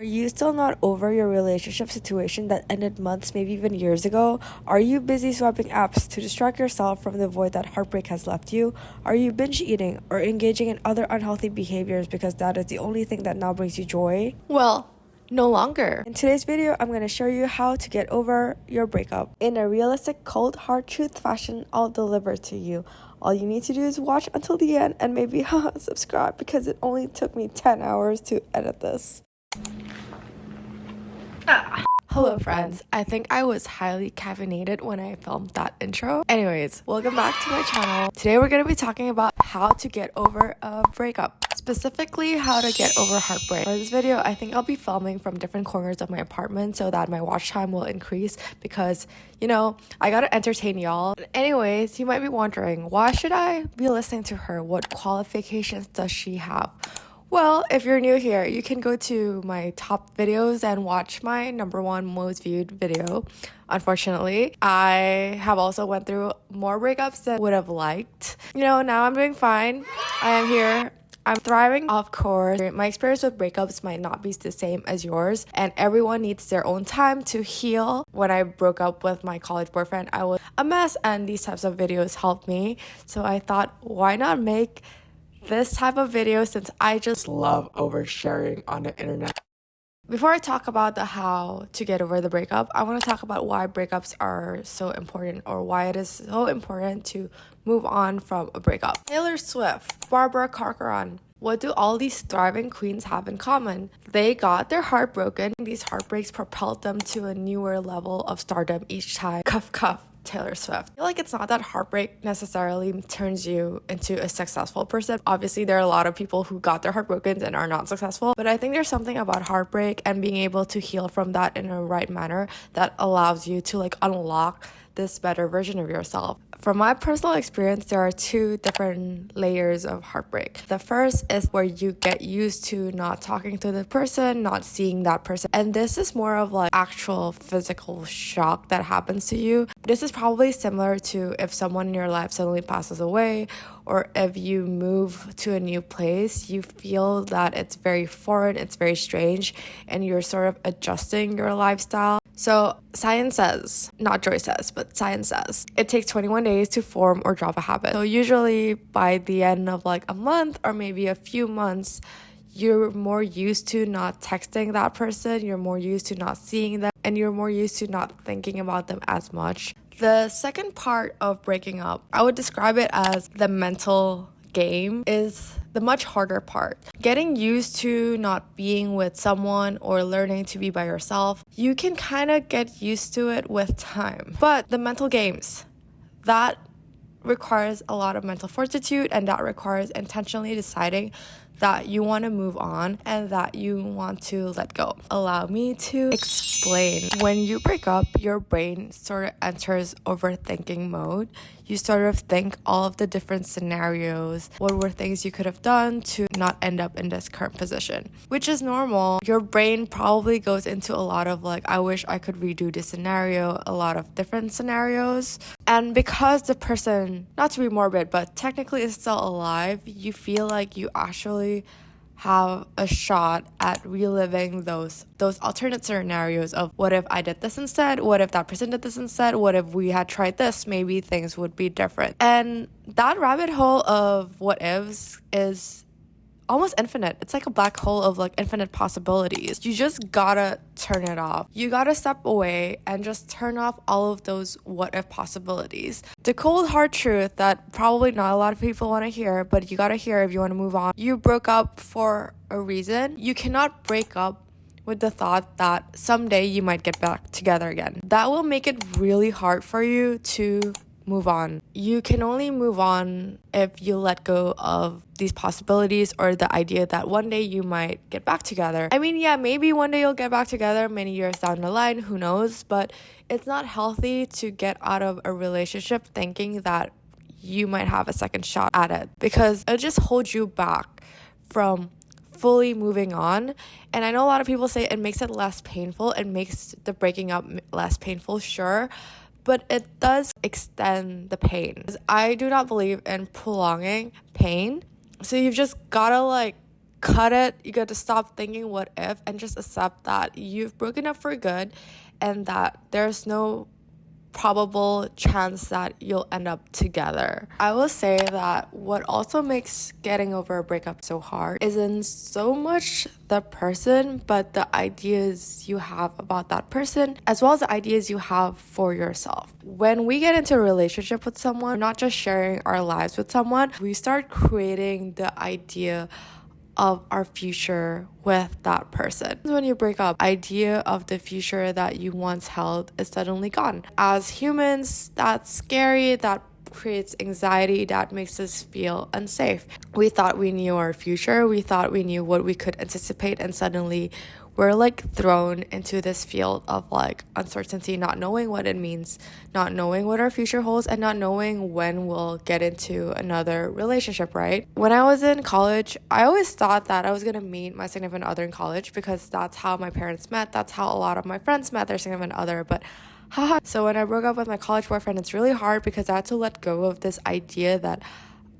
Are you still not over your relationship situation that ended months, maybe even years ago? Are you busy swiping apps to distract yourself from the void that heartbreak has left you? Are you binge eating or engaging in other unhealthy behaviors because that is the only thing that now brings you joy? Well, no longer. In today's video, I'm going to show you how to get over your breakup. In a realistic, cold, hard truth fashion, I'll deliver to you. All you need to do is watch until the end and maybe subscribe because it only took me 10 hours to edit this. Hello friends, I think I was highly caffeinated when I filmed that intro. Anyways, welcome back to my channel. Today we're going to be talking about how to get over a breakup. Specifically, how to get over heartbreak. For this video, I think I'll be filming from different corners of my apartment so that my watch time will increase because, you know, I gotta entertain y'all. Anyways, you might be wondering, why should I be listening to her? What qualifications does she have? Well, if you're new here, you can go to my top videos and watch my #1 most viewed video. Unfortunately, I have also went through more breakups than I would have liked. You know, now I'm doing fine. I am here. I'm thriving, of course. My experience with breakups might not be the same as yours, and everyone needs their own time to heal. When I broke up with my college boyfriend, I was a mess, and these types of videos helped me. So I thought, why not make this type of video since I just love oversharing on the internet. Before I talk about the how to get over the breakup, I want to talk about why breakups are so important or why it is so important to move on from a breakup. Taylor Swift, Barbara Corcoran. What do all these thriving queens have in common? They got their heart broken. These heartbreaks propelled them to a newer level of stardom each time. Cuff, cuff. Taylor Swift. I feel like it's not that heartbreak necessarily turns you into a successful person. Obviously, there are a lot of people who got their heart broken and are not successful, but I think there's something about heartbreak and being able to heal from that in a right manner that allows you to unlock this better version of yourself. From my personal experience, there are two different layers of heartbreak. The first is where you get used to not talking to the person, not seeing that person. And this is more of actual physical shock that happens to you. This is probably similar to if someone in your life suddenly passes away, or if you move to a new place, you feel that it's very foreign, it's very strange, and you're sort of adjusting your lifestyle. So science says, not Joy says, but science says, it takes 21 days to form or drop a habit. So usually by the end of a month or maybe a few months, you're more used to not texting that person, you're more used to not seeing them, and you're more used to not thinking about them as much. The second part of breaking up, I would describe it as the mental game, is the much harder part. Getting used to not being with someone or learning to be by yourself, you can kind of get used to it with time. But the mental games, that requires a lot of mental fortitude, and that requires intentionally deciding that you want to move on and that you want to let go. Allow me to explain. When you break up, your brain sort of enters overthinking mode. You sort of think all of the different scenarios. What were things you could have done to not end up in this current position? Which is normal. Your brain probably goes into a lot of I wish I could redo this scenario, a lot of different scenarios. And because the person, not to be morbid, but technically is still alive, you feel like you actually have a shot at reliving those alternate scenarios of what if I did this instead, what if that person did this instead, what if we had tried this, maybe things would be different. And that rabbit hole of what ifs is almost infinite. It's like a black hole of infinite possibilities. You just gotta turn it off. You gotta step away and just turn off all of those what if possibilities. The cold hard truth that probably not a lot of people want to hear, but you gotta hear if you want to move on. You broke up for a reason. You cannot break up with the thought that someday you might get back together again. That will make it really hard for you to move on. You can only move on if you let go of these possibilities or the idea that one day you might get back together. I mean, yeah, maybe one day you'll get back together many years down the line, who knows, but it's not healthy to get out of a relationship thinking that you might have a second shot at it, because it just holds you back from fully moving on. And I know a lot of people say it makes it less painful, it makes the breaking up less painful, sure, but it does extend the pain. I do not believe in prolonging pain. So you've just gotta cut it. You got to stop thinking what if and just accept that you've broken up for good and that there's no probable chance that you'll end up together. I will say that what also makes getting over a breakup so hard isn't so much the person, but the ideas you have about that person, as well as the ideas you have for yourself. When we get into a relationship with someone, we're not just sharing our lives with someone, we start creating the idea of our future with that person. When you break up, idea of the future that you once held is suddenly gone. As humans, that's scary, that creates anxiety, that makes us feel unsafe. We thought we knew our future, we thought we knew what we could anticipate, and suddenly we're like thrown into this field of like uncertainty, not knowing what it means, not knowing what our future holds, and not knowing when we'll get into another relationship, right? When I was in college, I always thought that I was gonna meet my significant other in college because that's how my parents met, that's how a lot of my friends met their significant other, but haha. So when I broke up with my college boyfriend, it's really hard because I had to let go of this idea that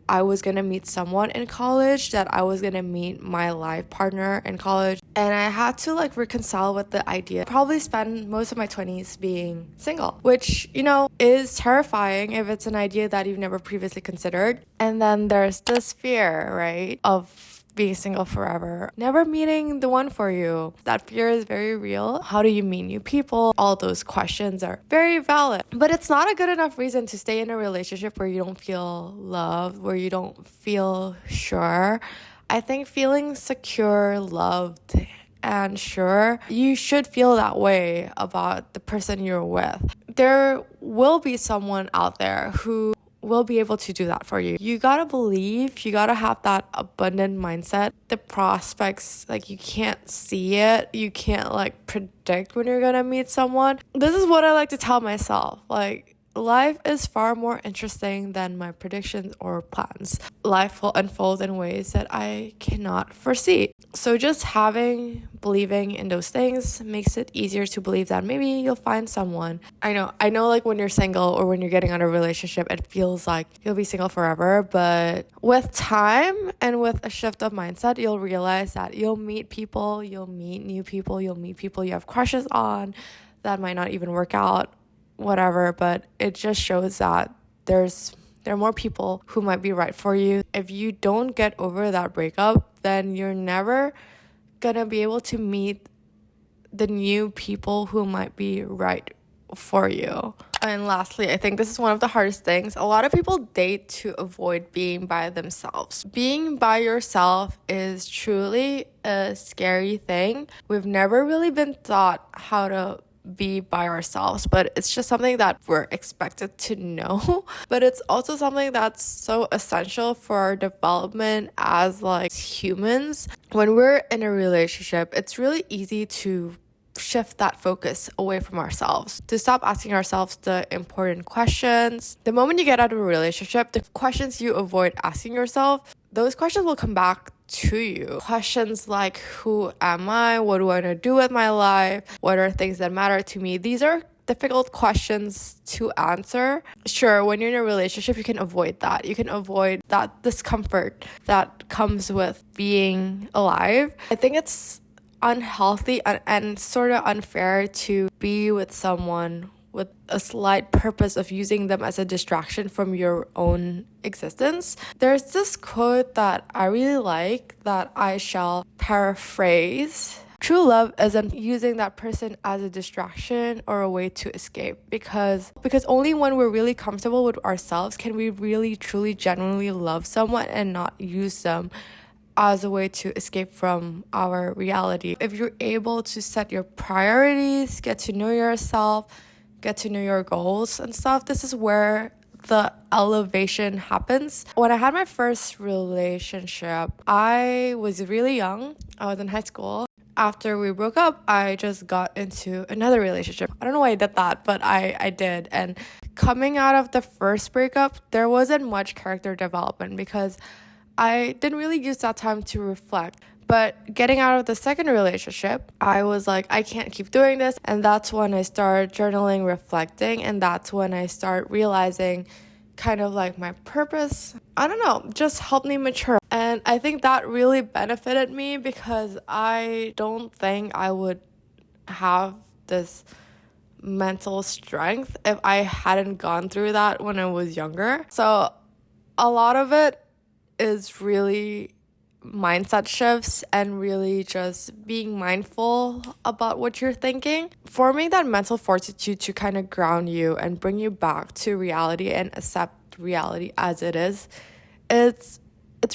I was gonna meet someone in college, that I was gonna meet my life partner in college. And I had to like reconcile with the idea. Probably spend most of my 20s being single, which, you know, is terrifying if it's an idea that you've never previously considered. And then there's this fear, right, of being single forever, never meeting the one for you. That fear is very real. How do you meet new people? All those questions are very valid. But it's not a good enough reason to stay in a relationship where you don't feel loved, where you don't feel sure. I think feeling secure, loved, and sure, you should feel that way about the person you're with. There will be someone out there who will be able to do that for you. You gotta believe, you gotta have that abundant mindset. The prospects, like, you can't see it, you can't like predict when you're gonna meet someone. This is what I like to tell myself, like, life is far more interesting than my predictions or plans. Life will unfold in ways that I cannot foresee. So just believing in those things makes it easier to believe that maybe you'll find someone. I know like when you're single or when you're getting out of a relationship, it feels like you'll be single forever. But with time and with a shift of mindset, you'll realize that you'll meet people, you'll meet new people, you'll meet people you have crushes on that might not even work out, whatever. But it just shows that there are more people who might be right for you. If you don't get over that breakup, then you're never gonna be able to meet the new people who might be right for you. And lastly, I think this is one of the hardest things. A lot of people date to avoid being by themselves. Being by yourself is truly a scary thing. We've never really been taught how to be by ourselves, but it's just something that we're expected to know. But it's also something that's so essential for our development as like humans. When we're in a relationship, it's really easy to shift that focus away from ourselves, to stop asking ourselves the important questions. The moment you get out of a relationship, the questions you avoid asking yourself, those questions will come back to you. Questions like, who am I? What do I want to do with my life? What are things that matter to me? These are difficult questions to answer. Sure, when you're in a relationship, you can avoid that. You can avoid that discomfort that comes with being alive. I think it's unhealthy and sort of unfair to be with someone with a slight purpose of using them as a distraction from your own existence. There's this quote that I really like that I shall paraphrase. True love isn't using that person as a distraction or a way to escape, because only when we're really comfortable with ourselves can we really, truly, genuinely love someone and not use them as a way to escape from our reality. If you're able to set your priorities, get to know yourself, get to know your goals and stuff, this is where the elevation happens. When I had my first relationship, I was really young. I was in high school. After we broke up, I just got into another relationship. I don't know why I did that, but I did. And coming out of the first breakup, there wasn't much character development because I didn't really use that time to reflect. But getting out of the second relationship, I was like, I can't keep doing this. And that's when I started journaling, reflecting. And that's when I start realizing kind of like my purpose. I don't know, just helped me mature. And I think that really benefited me because I don't think I would have this mental strength if I hadn't gone through that when I was younger. So a lot of it is really mindset shifts and really just being mindful about what you're thinking. Forming that mental fortitude to kind of ground you and bring you back to reality and accept reality as it is, it's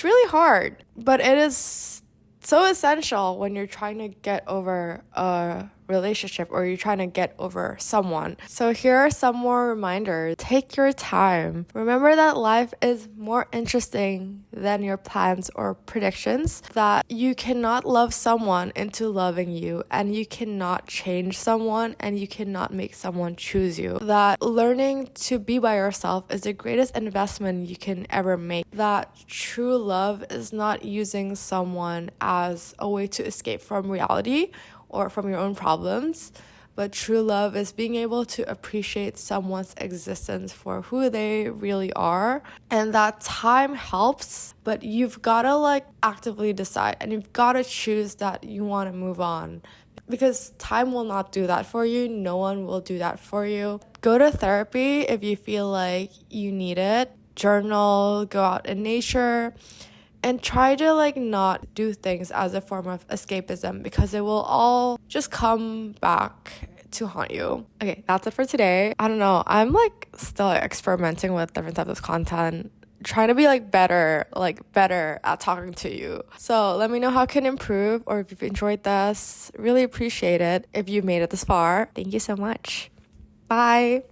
really hard, but it is so essential when you're trying to get over a relationship or you're trying to get over someone. So here are some more reminders. Take your time. Remember that life is more interesting than your plans or predictions, that you cannot love someone into loving you, and you cannot change someone, and you cannot make someone choose you. That learning to be by yourself is the greatest investment you can ever make. That true love is not using someone as a way to escape from reality or from your own problems, but true love is being able to appreciate someone's existence for who they really are. And that time helps, but you've gotta actively decide, and you've gotta choose that you want to move on, because time will not do that for you. No one will do that for you. Go to therapy if you feel like you need it. Journal, go out in nature, and try to not do things as a form of escapism, because it will all just come back to haunt you. Okay, that's it for today. I don't know, I'm still experimenting with different types of content, trying to be better at talking to you. So let me know how I can improve, or if you've enjoyed this. Really appreciate it if you've made it this far. Thank you so much. Bye.